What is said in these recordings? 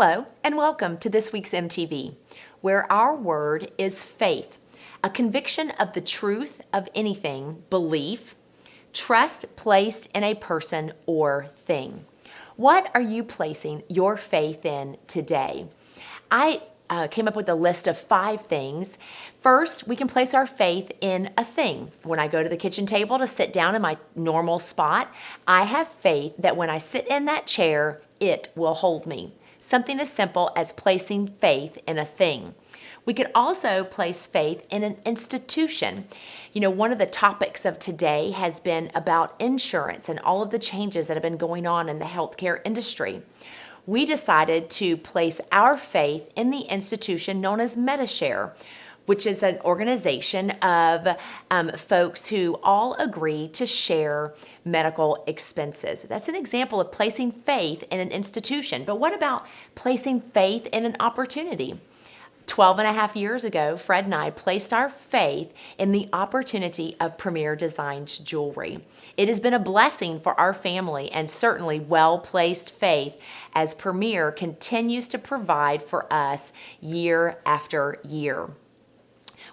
Hello, and welcome to this week's MTV, where our word is faith, a conviction of the truth of anything, belief, trust placed in a person or thing. What are you placing your faith in today? I came up with a list of 5 things. First, we can place our faith in a thing. When I go to the kitchen table to sit down in my normal spot, I have faith that when I sit in that chair, it will hold me. Something as simple as placing faith in a thing. We could also place faith in an institution. You know, one of the topics of today has been about insurance and all of the changes that have been going on in the healthcare industry. We decided to place our faith in the institution known as MediShare, which is an organization of folks who all agree to share medical expenses. That's an example of placing faith in an institution. But what about placing faith in an opportunity? 12 and a half years ago, Fred and I placed our faith in the opportunity of Premier Designs jewelry. It has been a blessing for our family and certainly well-placed faith as Premier continues to provide for us year after year.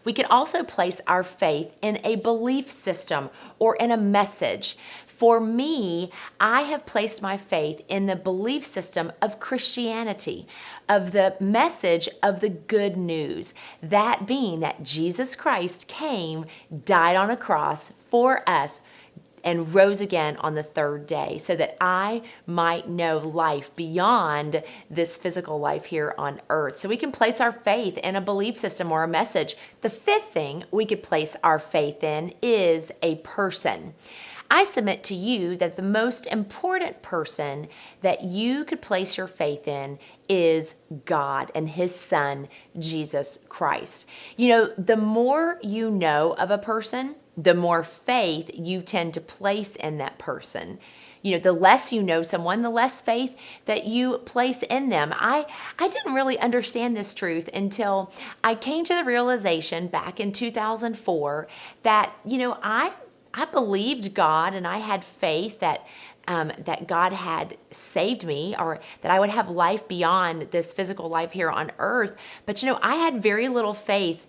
We could also place our faith in a belief system or in a message. For me, I have placed my faith in the belief system of Christianity, of the message of the good news, that being that Jesus Christ came, died on a cross for us, and rose again on the 3rd day so that I might know life beyond this physical life here on earth. So we can place our faith in a belief system or a message. The 5th thing we could place our faith in is a person. I submit to you that the most important person that you could place your faith in is God and His Son, Jesus Christ. You know, the more you know of a person, the more faith you tend to place in that person. You know, the less you know someone, the less faith that you place in them. I didn't really understand this truth until I came to the realization back in 2004 that, you know, I believed God and I had faith that that God had saved me or that I would have life beyond this physical life here on earth. But, you know, I had very little faith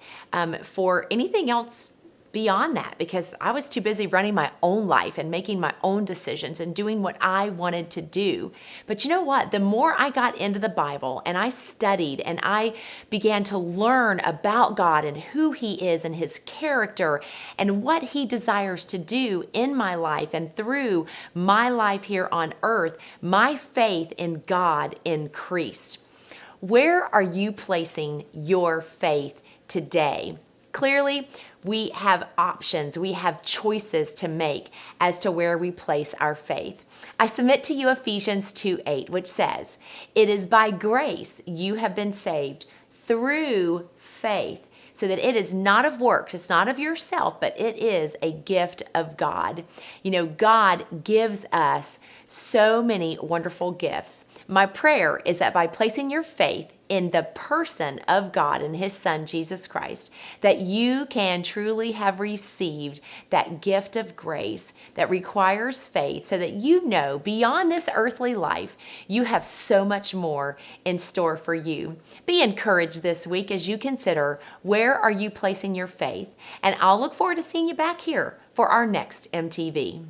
for anything else beyond that because I was too busy running my own life and making my own decisions and doing what I wanted to do. But you know what? The more I got into the Bible and I studied and I began to learn about God and who He is and His character and what He desires to do in my life and through my life here on earth, my faith in God increased. Where are you placing your faith today? Clearly, we have options, we have choices to make as to where we place our faith. I submit to you Ephesians 2:8, which says, "It is by grace you have been saved through faith, so that it is not of works, it's not of yourself, but it is a gift of God." You know, God gives us so many wonderful gifts. My prayer is that by placing your faith in the person of God and His Son, Jesus Christ, that you can truly have received that gift of grace that requires faith so that you know beyond this earthly life, you have so much more in store for you. Be encouraged this week as you consider where are you placing your faith, and I'll look forward to seeing you back here for our next MTV.